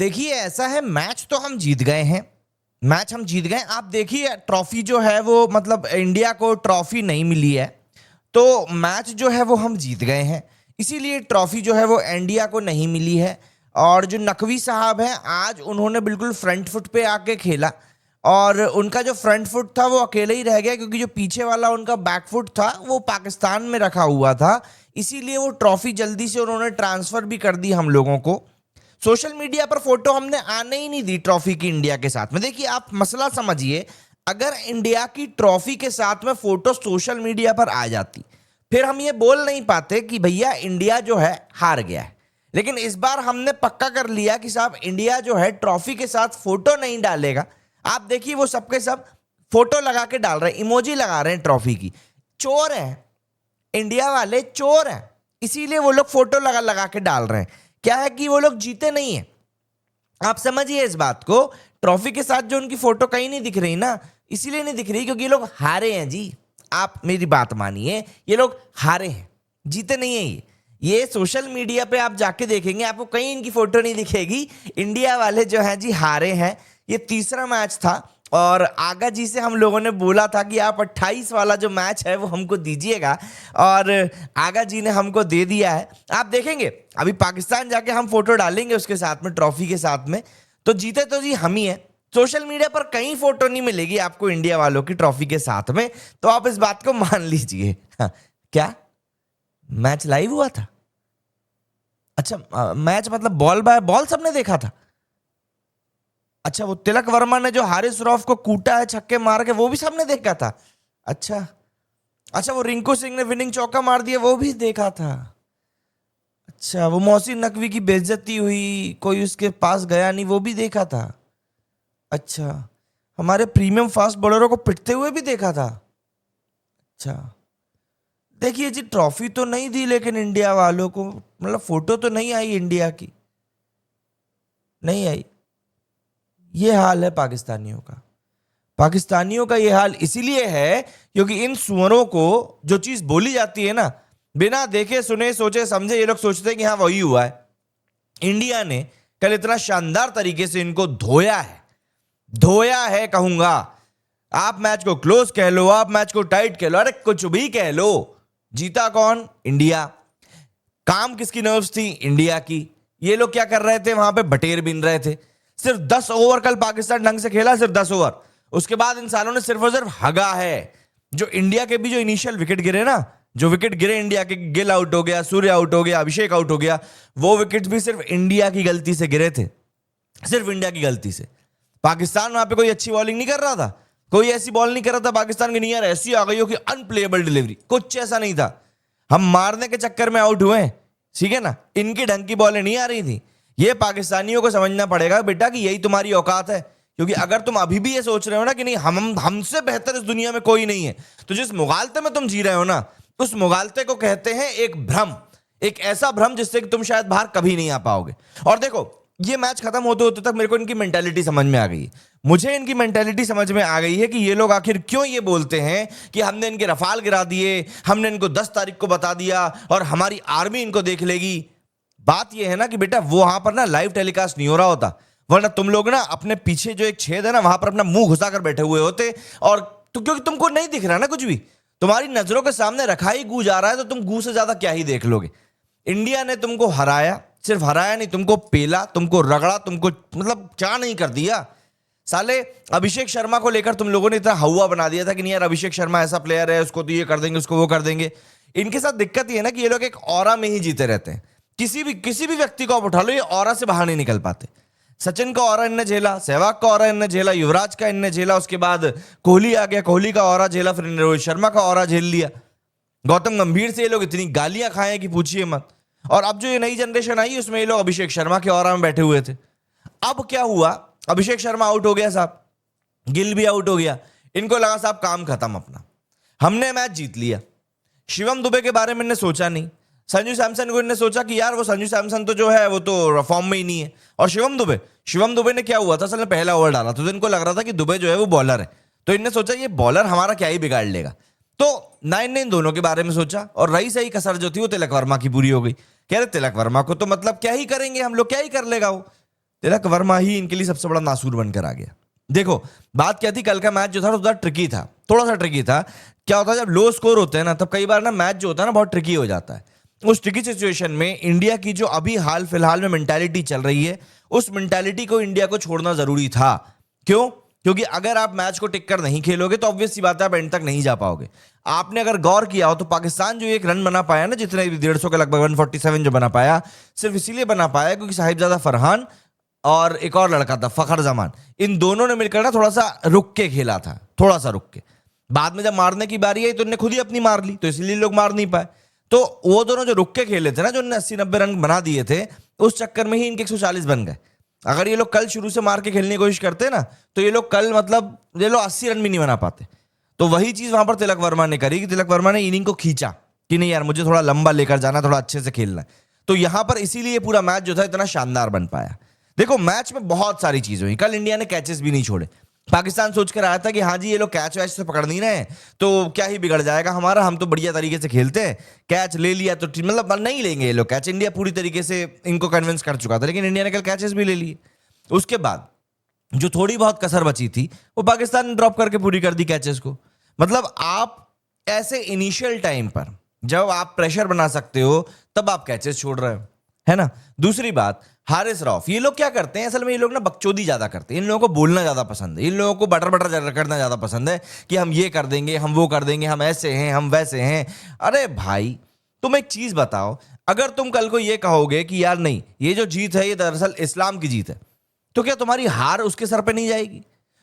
देखिए ऐसा है, मैच तो हम जीत गए हैं। मैच हम जीत गए। आप देखिए ट्रॉफी जो है वो मतलब इंडिया को ट्रॉफी नहीं मिली है, तो मैच जो है वो हम जीत गए हैं, इसीलिए ट्रॉफी जो है वो इंडिया को नहीं मिली है। और जो नकवी साहब हैं, आज उन्होंने बिल्कुल फ्रंट फुट पे आके खेला और उनका जो फ्रंट फुट था वो अकेले ही रह गया, क्योंकि जो पीछे वाला उनका बैक फुट था वो पाकिस्तान में रखा हुआ था। इसीलिए वो ट्रॉफी जल्दी से उन्होंने ट्रांसफर भी कर दी हम लोगों को। सोशल मीडिया पर फोटो हमने आने ही नहीं दी ट्रॉफी की इंडिया के साथ में। देखिए आप मसला समझिए, अगर इंडिया की ट्रॉफी के साथ में फोटो सोशल मीडिया पर आ जाती, फिर हम ये बोल नहीं पाते कि भैया इंडिया जो है हार गया है। लेकिन इस बार हमने पक्का कर लिया कि साहब इंडिया जो है ट्रॉफी के साथ फोटो नहीं डालेगा। आप देखिए वो सबके सब फोटो लगा के डाल रहे हैं, इमोजी लगा रहे हैं ट्रॉफी की। चोर हैं इंडिया वाले, चोर हैं, इसीलिए वो लोग फोटो लगा लगा के डाल रहे हैं। क्या है कि वो लोग जीते नहीं है, आप समझिए इस बात को। ट्रॉफी के साथ जो उनकी फोटो कहीं नहीं दिख रही ना, इसीलिए नहीं दिख रही क्योंकि ये लोग हारे हैं जी। आप मेरी बात मानिए, ये लोग हारे हैं, जीते नहीं है। ये सोशल मीडिया पे आप जाके देखेंगे, आपको कहीं इनकी फोटो नहीं दिखेगी। इंडिया वाले जो हैं जी हारे हैं। ये तीसरा मैच था और आगा जी से हम लोगों ने बोला था कि आप 28 वाला जो मैच है वो हमको दीजिएगा, और आगा जी ने हमको दे दिया है। आप देखेंगे अभी पाकिस्तान जाके हम फोटो डालेंगे उसके साथ में, ट्रॉफी के साथ में, तो जीते तो जी हम ही हैं। सोशल मीडिया पर कहीं फोटो नहीं मिलेगी आपको इंडिया वालों की ट्रॉफी के साथ में, तो आप इस बात को मान लीजिए। हाँ, क्या मैच लाइव हुआ था? अच्छा, मैच मतलब बॉल बाय बॉल सबने देखा था? अच्छा, वो तिलक वर्मा ने जो हारिस रॉफ को कूटा है छक्के मार के, वो भी सबने देखा था? अच्छा अच्छा, वो रिंकू सिंह ने विनिंग चौका मार दिया, वो भी देखा था? अच्छा, वो मोहसिन नकवी की बेइज्जती हुई, कोई उसके पास गया नहीं, वो भी देखा था? अच्छा, हमारे प्रीमियम फास्ट बॉलरों को पिटते हुए भी देखा था? अच्छा, देखिए जी ट्रॉफी तो नहीं दी, लेकिन इंडिया वालों को मतलब फोटो तो नहीं आई इंडिया की, नहीं आई। ये हाल है पाकिस्तानियों का। पाकिस्तानियों का ये हाल इसीलिए है क्योंकि इन सुअरों को जो चीज बोली जाती है ना, बिना देखे सुने सोचे समझे ये लोग सोचते हैं कि हाँ वही हुआ है। इंडिया ने कल इतना शानदार तरीके से इनको धोया है, धोया है कहूंगा। आप मैच को क्लोज कह लो, आप मैच को टाइट कह लो, अरे कुछ भी कह लो, जीता कौन? इंडिया। काम किसकी नर्व्स थी? इंडिया की। ये लोग क्या कर रहे थे वहां पे? बटेर बीन रहे थे। सिर्फ 10 ओवर कल पाकिस्तान ढंग से खेला, सिर्फ 10 ओवर। उसके बाद इन सालों ने सिर्फ और सिर्फ हगा है। जो इंडिया के भी जो इनिशियल विकेट गिरे ना, जो विकेट गिरे इंडिया के, गिल आउट हो गया, सूर्य आउट हो गया, अभिषेक आउट हो गया, वो विकेट भी सिर्फ इंडिया की गलती से गिरे थे, सिर्फ इंडिया की गलती से। पाकिस्तान वहां पे कोई अच्छी बॉलिंग नहीं कर रहा था, कोई ऐसी बॉल नहीं कर रहा था पाकिस्तान की, नहीं यार ऐसी आ गई हो कि अनप्लेएबल डिलीवरी, कुछ ऐसा नहीं था। हम मारने के चक्कर में आउट हुए, ठीक है ना, इनकी ढंग की बॉलें नहीं आ रही थी। ये पाकिस्तानियों को समझना पड़ेगा बेटा कि यही तुम्हारी औकात है। क्योंकि अगर तुम अभी भी ये सोच रहे हो ना कि नहीं हम हमसे बेहतर इस दुनिया में कोई नहीं है, तो जिस मुगालते में तुम जी रहे हो ना, उस मुगालते को कहते हैं एक भ्रम, एक ऐसा भ्रम जिससे कि तुम शायद बाहर कभी नहीं आ पाओगे। और देखो ये मैच खत्म होते होते तक मेरे को इनकी मेंटालिटी समझ में आ गई है। मुझे इनकी मेंटालिटी समझ में आ गई है कि ये लोग आखिर क्यों ये बोलते हैं कि हमने इनके रफाल गिरा दिए, हमने इनको 10 तारीख को बता दिया और हमारी आर्मी इनको देख लेगी। बात ये है ना कि बेटा वो वहां पर ना लाइव टेलीकास्ट नहीं हो रहा होता, वरना तुम लोग ना अपने पीछे जो एक छेद है ना वहां पर अपना मुंह घुसा कर बैठे हुए होते। और तो क्योंकि तुमको नहीं दिख रहा ना कुछ भी, तुम्हारी नजरों के सामने रखा ही गू जा रहा है, तो तुम गू से ज्यादा क्या ही देख लोगे। इंडिया ने तुमको हराया, सिर्फ हराया नहीं, तुमको पेला, तुमको रगड़ा, तुमको मतलब क्या नहीं कर दिया। साले अभिषेक शर्मा को लेकर तुम लोगों ने इतना हवा बना दिया था कि नहीं यार अभिषेक शर्मा ऐसा प्लेयर है, उसको तो ये कर देंगे, उसको वो कर देंगे। इनके साथ दिक्कत ये है ना कि ये लोग एक ऑरा में ही जीते रहते हैं। किसी भी व्यक्ति को आप उठा लो, ये ऑरा से बाहर नहीं निकल पाते। सचिन का ऑरा इनने झेला, सहवाग का ऑरा इनने झेला, युवराज का इनने झेला, उसके बाद कोहली आ गया, कोहली का ऑरा झेला, फिर रोहित शर्मा का ऑरा झेल लिया। गौतम गंभीर से ये लोग इतनी गालियां खाए कि पूछिए मत। और अब जो ये नई जनरेशन आई उसमें ये लोग अभिषेक शर्मा के ऑरा में बैठे हुए थे। अब क्या हुआ? अभिषेक शर्मा आउट हो गया साहब, गिल भी आउट हो गया, इनको लगा साहब काम खत्म अपना, हमने मैच जीत लिया। शिवम दुबे के बारे में इन्हें सोचा नहीं, संजू सैमसन को इन्हें सोचा कि यार वो संजू सैमसन तो जो है वो तो फॉर्म में ही नहीं है। और शिवम दुबे ने क्या हुआ था, असल में पहला ओवर डाला तो इनको लग रहा था कि दुबे जो है वो बॉलर है, तो इन्हें सोचा ये बॉलर हमारा क्या ही बिगाड़ लेगा, तो नाइन ने इन दोनों के बारे में सोचा। और रही सही कसर जो थी वो तिलक वर्मा की पूरी हो गई। कह रहे तिलक वर्मा को तो मतलब क्या ही करेंगे हम लोग, क्या ही कर लेगा वो, तिलक वर्मा ही इनके लिए सबसे बड़ा नासूर बनकर आ गया। देखो बात क्या थी, कल का मैच जो था थोड़ा ट्रिकी था, थोड़ा सा ट्रिकी था। क्या होता है जब लो स्कोर होते हैं ना, तब कई बार ना मैच जो होता है ना बहुत ट्रिकी हो जाता है। उस ट्रिकी सिचुएशन में इंडिया की जो अभी हाल फिलहाल में मेंटालिटी चल रही है, उस मेंटालिटी को इंडिया को छोड़ना जरूरी था। क्यों? क्योंकि अगर आप मैच को टिक कर नहीं खेलोगे तो ऑब्वियस सी बात है आप एंड तक नहीं जा पाओगे। आपने अगर गौर किया हो तो पाकिस्तान जो एक रन बना पाया ना, जितने 150 के लगभग 147 जो बना पाया, सिर्फ इसीलिए बना पाया क्योंकि साहिबजादा फरहान और एक और लड़का था फखर जमान, इन दोनों ने मिलकर ना थोड़ा सा रुक के खेला था, थोड़ा सा रुक के। बाद में जब मारने की बारी आई तो उन्होंने खुद ही अपनी मार ली, तो इसलिए लोग मार नहीं पाए। तो वो दोनों जो रुक के खेले थे ना, जो उन्होंने 80-90 रन बना दिए थे, उस चक्कर में ही इनके 140 बन गए। अगर ये लोग कल शुरू से मार के खेलने की कोशिश करते ना, तो ये लोग कल मतलब ये लोग 80 रन भी नहीं बना पाते। तो वही चीज वहां पर तिलक वर्मा ने करी कि तिलक वर्मा ने इनिंग को खींचा कि नहीं यार मुझे थोड़ा लंबा लेकर जाना, थोड़ा अच्छे से खेलना है। तो यहां पर इसीलिए पूरा मैच जो था इतना शानदार बन पाया। देखो मैच में बहुत सारी चीजें हुई, कल इंडिया ने कैचेस भी नहीं छोड़े। पाकिस्तान सोच कर आया था कि हाँ जी ये लोग कैच वैच से पकड़ नहीं रहे हैं तो क्या ही बिगड़ जाएगा हमारा, हम तो बढ़िया तरीके से खेलते हैं, कैच ले लिया तो मतलब नहीं लेंगे ये लोग कैच। इंडिया पूरी तरीके से इनको कन्विंस कर चुका था, लेकिन इंडिया ने कल कैचेस भी ले लिए। उसके बाद जो थोड़ी बहुत कसर बची थी वो पाकिस्तान ने ड्रॉप करके पूरी कर दी कैचेस को। मतलब आप ऐसे इनिशियल टाइम पर जब आप प्रेशर बना सकते हो तब आप कैचेस छोड़ रहे हो, है ना। दूसरी बात, हारिस रऊफ, ये लोग क्या करते हैं असल में, ये लोग ना बकचोदी ज्यादा करते हैं। इन लोगों को बोलना ज्यादा पसंद है, इन लोगों को बटर बटर करना ज्यादा पसंद है कि हम ये कर देंगे, हम वो कर देंगे, हम ऐसे हैं, हम वैसे हैं। अरे भाई तुम एक चीज बताओ, अगर तुम कल को ये कहोगे कि यार नहीं ये जो जीत है ये दरअसल इस्लाम की जीत है, तो क्या तुम्हारी हार उसके सर पे नहीं जाएगी?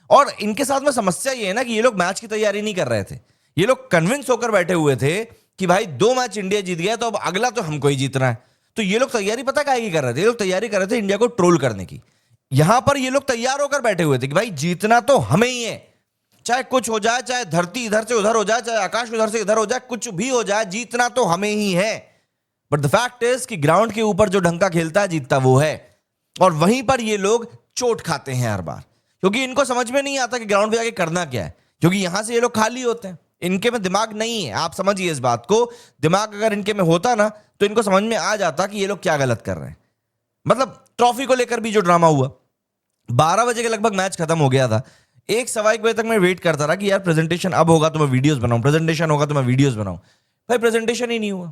और इनके साथ में समस्या ये है ना कि ये लोग मैच की तैयारी नहीं कर रहे थे। ये लोग कन्विंस होकर बैठे हुए थे कि भाई 2 मैच इंडिया जीत गया तो अब अगला तो हमको ही जीतना है। तो ये लोग तैयारी पता काहे की कर रहे थे? ये लोग तैयारी कर रहे थे इंडिया को ट्रोल करने की। यहां पर ये लोग तैयार होकर बैठे हुए थे कि भाई जीतना तो हमें ही है, चाहे कुछ हो जाए, चाहे धरती इधर से उधर हो जाए, चाहे आकाश उधर से इधर हो जाए, कुछ भी हो जाए, जीतना तो हमें ही है। बट द फैक्ट इज कि ग्राउंड के ऊपर जो ढंग का खेलता है जीतता वो है। और वहीं पर ये लोग चोट खाते हैं हर बार, क्योंकि इनको समझ में नहीं आता कि ग्राउंड पे जाके करना क्या है, क्योंकि यहां से ये लोग खाली होते हैं, इनके में दिमाग नहीं है। आप समझिए इस बात को, दिमाग अगर इनके में होता ना तो इनको समझ में आ जाता कि ये लोग क्या गलत कर रहे हैं। मतलब ट्रॉफी को लेकर भी जो ड्रामा हुआ, 12 बजे के लगभग मैच खत्म हो गया था। 1-1:15 तक मैं वेट करता रहा कि यार प्रेजेंटेशन अब होगा तो मैं वीडियोस बनाऊं, प्रेजेंटेशन होगा तो मैं वीडियोस बनाऊं। भाई प्रेजेंटेशन ही नहीं हुआ।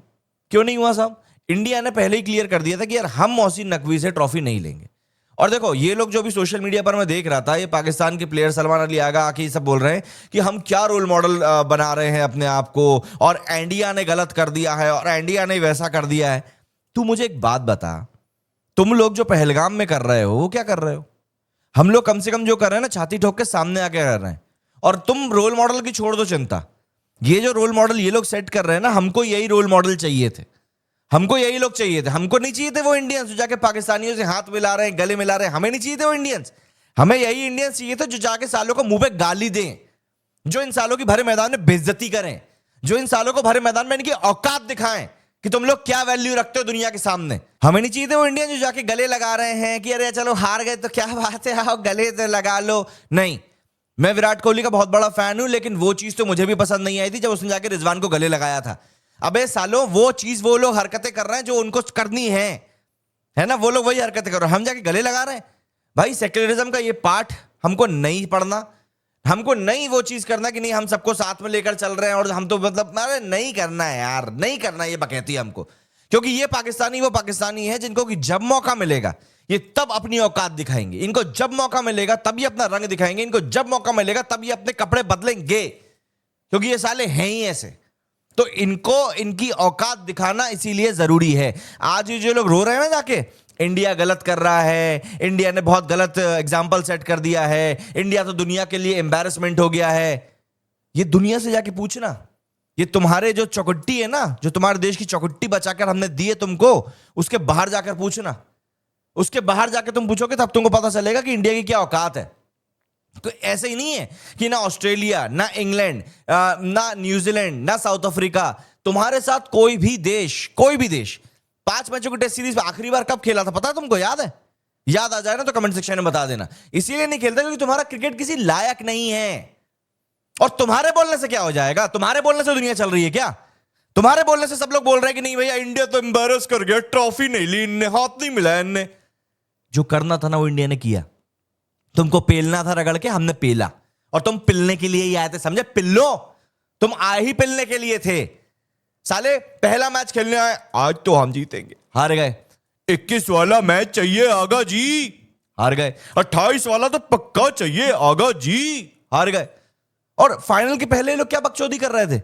क्यों नहीं हुआ साहब? इंडिया ने पहले ही क्लियर कर दिया था कि यार हम मोहसिन नकवी से ट्रॉफी नहीं लेंगे। और देखो ये लोग जो भी सोशल मीडिया पर मैं देख रहा था, ये पाकिस्तान के प्लेयर सलमान अली आगा आके ये सब बोल रहे हैं कि हम क्या रोल मॉडल बना रहे हैं अपने आप को, और इंडिया ने गलत कर दिया है और इंडिया ने वैसा कर दिया है। तू मुझे एक बात बता, तुम लोग जो पहलगाम में कर रहे हो वो क्या कर रहे हो? हम लोग कम से कम जो कर रहे हैं ना, छाती ठोक के सामने आके कर रहे हैं। और तुम रोल मॉडल की छोड़ दो चिंता, ये जो रोल मॉडल ये लोग सेट कर रहे हैं ना, हमको यही रोल मॉडल चाहिए थे, हमको यही लोग चाहिए थे। हमको नहीं चाहिए थे वो इंडियंस जो जाके पाकिस्तानियों से हाथ मिला रहे हैं, गले मिला रहे हैं। हमें नहीं चाहिए थे वो इंडियंस, हमें यही इंडियंस चाहिए थे जो जाके सालों को मुंह पे गाली दें, जो इन सालों की भरे मैदान में बेइज्जती करें, जो इन सालों को भरे मैदान में इनकी औकात दिखाएं कि तुम लोग क्या वैल्यू रखते हो दुनिया के सामने। हमें नहीं चाहिए थे वो इंडियन जो जाके गले लगा रहे हैं कि अरे चलो हार गए तो क्या बात है, आओ गले तो लगा लो। नहीं, मैं विराट कोहली का बहुत बड़ा फैन हूं, लेकिन वो चीज तो मुझे भी पसंद नहीं आई थी जब उसने जाके रिजवान को गले लगाया था। अबे सालों वो चीज वो लोग हरकतें कर रहे हैं जो उनको करनी है ना, वो लोग वही हरकतें कर रहे हैं, हम जाके गले लगा रहे हैं। भाई सेक्युलरिज्म का ये पाठ हमको नहीं पढ़ना, हमको नहीं वो चीज करना कि नहीं हम सबको साथ में लेकर चल रहे हैं और हम तो मतलब अरे नहीं करना है यार, नहीं करना ये बकैती हमको। क्योंकि ये पाकिस्तानी वो पाकिस्तानी है जिनको कि जब मौका मिलेगा ये तब अपनी औकात दिखाएंगे, इनको जब मौका मिलेगा तब ये अपना रंग दिखाएंगे, इनको जब मौका मिलेगा तब ये अपने कपड़े बदलेंगे, क्योंकि ये साले हैं ही ऐसे। तो इनको इनकी औकात दिखाना इसीलिए जरूरी है। आज ये जो लोग रो रहे हैं ना जाके इंडिया गलत कर रहा है, इंडिया ने बहुत गलत एग्जाम्पल सेट कर दिया है, इंडिया तो दुनिया के लिए एम्बैरेसमेंट हो गया है, ये दुनिया से जाके पूछना। ये तुम्हारे जो चौकट्टी है ना, जो तुम्हारे देश की चौकट्टी बचाकर हमने दी है तुमको, उसके बाहर जाकर पूछना, उसके बाहर जाकर तुम पूछोगे तब तुमको पता चलेगा कि इंडिया की क्या औकात है। तो ऐसे ही नहीं है कि ना ऑस्ट्रेलिया, ना इंग्लैंड, ना न्यूजीलैंड, ना साउथ अफ्रीका, तुम्हारे साथ कोई भी देश 5 मैचों की टेस्ट सीरीज में आखिरी बार कब खेला था पता है तुमको? याद है? याद आ जाए ना तो कमेंट सेक्शन में बता देना। इसीलिए नहीं खेलता क्योंकि तुम्हारा क्रिकेट किसी लायक नहीं है। और तुम्हारे बोलने से क्या हो जाएगा? तुम्हारे बोलने से दुनिया चल रही है क्या? तुम्हारे बोलने से सब लोग बोल रहे हैं कि नहीं भैया इंडिया तो एम्बैरस कर गया, ट्रॉफी नहीं ली इनने, हाथ नहीं मिला इनने। जो करना था ना वो इंडिया ने किया। तुमको पेलना था रगड़ के, हमने पेला, और तुम पिलने के लिए ही आए थे, समझे? पिल्लो, तुम आए ही पिलने के लिए थे। साले पहला मैच खेलने आए, आज तो हम जीतेंगे, हार गए। 21 वाला मैच चाहिए आगा जी, हार गए। 28 वाला तो पक्का चाहिए आगा जी, हार गए। और फाइनल के पहले लोग क्या बकचोदी कर रहे थे,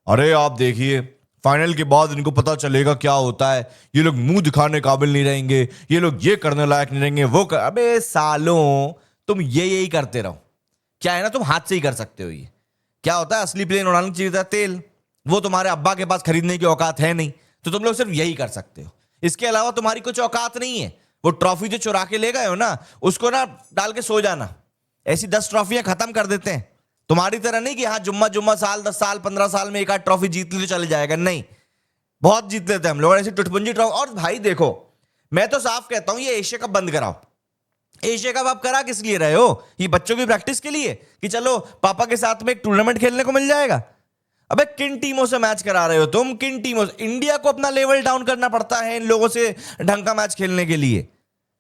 अरे आप देखिए फाइनल के बाद इनको पता चलेगा क्या होता है, ये लोग मुंह दिखाने काबिल नहीं रहेंगे, ये लोग ये करने लायक नहीं रहेंगे, वो अबे सालों, तुम यही करते रहो। क्या है ना, तुम हाथ से ही कर सकते हो। ये क्या होता है, असली प्लेन उड़ाने की चीज है तेल, वो तुम्हारे अब्बा के पास खरीदने की औकात है नहीं, तो तुम लोग सिर्फ यही कर सकते हो। इसके अलावा तुम्हारी कुछ औकात नहीं है। वो ट्रॉफी जो चुरा के ले गए हो ना, उसको ना डाल के सो जाना। ऐसी 10 ट्रॉफियां खत्म कर देते हैं। तुम्हारी तरह नहीं कि हाँ जुम्मा जुम्मा साल 10 साल 15 साल में एक आध ट्रॉफी जीत ली तो चले जाएगा, नहीं, बहुत जीत लेते हैं हम लोग ऐसी टुटपुंजी ट्रॉफी। और भाई देखो, मैं तो साफ कहता हूं, ये एशिया कप बंद कराओ। एशिया कप आप करा किस लिए रहे हो? ये बच्चों की प्रैक्टिस के लिए कि चलो पापा के साथ में एक टूर्नामेंट खेलने को मिल जाएगा? अबे किन टीमों से मैच करा रहे हो तुम? किन टीमों से? इंडिया को अपना लेवल डाउन करना पड़ता है इन लोगों से ढंग का मैच खेलने के लिए।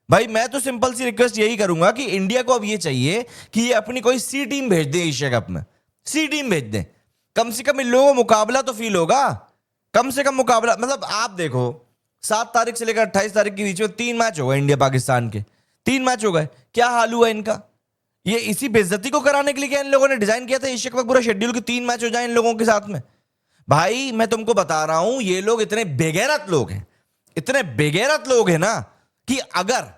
भाई मैं तो सिंपल सी रिक्वेस्ट यही करूंगा कि इंडिया को अब ये चाहिए कि ये अपनी कोई सी टीम भेज दे एशिया कप में, सी टीम भेज दे। कम से कम इन लोगों को मुकाबला तो फील होगा, कम से कम मुकाबला। मतलब आप देखो 7 तारीख से लेकर 28 तारीख के बीच में 3 मैच हो गए इंडिया पाकिस्तान के, 3 मैच हो गए। क्या हाल हुआ इनका? ये इसी बेइज्जती को कराने के लिए क्या इन लोगों ने डिजाइन किया था एशिया कप का पूरा शेड्यूल कि 3 मैच हो जाए इन लोगों के साथ में? भाई मैं तुमको बता रहा हूं, ये लोग इतने बेगैरत लोग हैं, इतने बेगैरत लोग हैं ना, कि अगर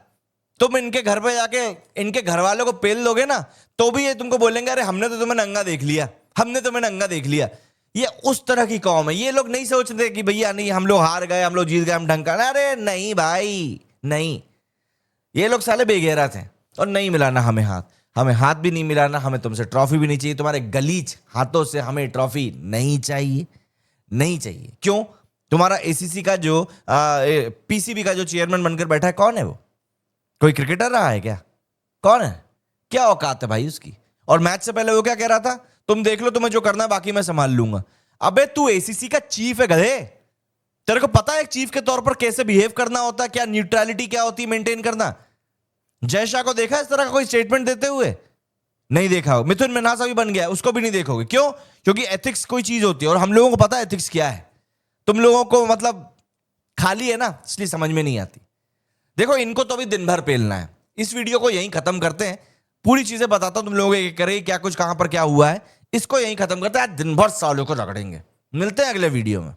तुम इनके घर पे जाके इनके घर वालों को पेल दोगे ना, तो भी ये तुमको बोलेंगे अरे हमने तो तुम्हें नंगा देख लिया, हमने तुम्हें नंगा देख लिया। ये उस तरह की कौम है। ये लोग नहीं सोचते कि भैया नहीं हम लोग हार गए, हम लोग जीत गए, हम ढंग का, अरे नहीं भाई नहीं। ये लोग साले बेगैरत हैं। और नहीं मिलाना हमें हाथ, हमें हाथ भी नहीं मिलाना, हमें तुमसे ट्रॉफी भी नहीं चाहिए, तुम्हारे गलीच हाथों से हमें ट्रॉफी नहीं चाहिए, नहीं चाहिए। क्यों? तुम्हारा एसीसी का जो पीसीबी का जो चेयरमैन बनकर बैठा है, कौन है वो? कोई क्रिकेटर रहा है क्या? कौन है? क्या औकात है भाई उसकी? और मैच से पहले वो क्या कह रहा था, तुम देख लो, तुम्हें जो करना है बाकी मैं संभाल लूंगा। अबे तू एसीसी का चीफ है गधे, तेरे को पता है एक चीफ के तौर पर कैसे बिहेव करना होता है, क्या न्यूट्रलिटी क्या होती है मेंटेन करना? जय शाह को देखा इस तरह का कोई स्टेटमेंट देते हुए? नहीं देखा हो। मिथुन मिन्हास भी बन गया, उसको भी नहीं देखोगे। क्यों? क्योंकि एथिक्स कोई चीज होती है और हम लोगों को पता है एथिक्स क्या है। तुम लोगों को मतलब खाली है ना, इसलिए समझ में नहीं आती। देखो इनको तो अभी दिन भर पेलना है। इस वीडियो को यहीं खत्म करते हैं, पूरी चीजें बताता हूं तुम लोगों को करे क्या कुछ कहां पर क्या हुआ है, इसको यहीं खत्म करते हैं। आज दिन भर सालों को रगड़ेंगे। मिलते हैं अगले वीडियो में।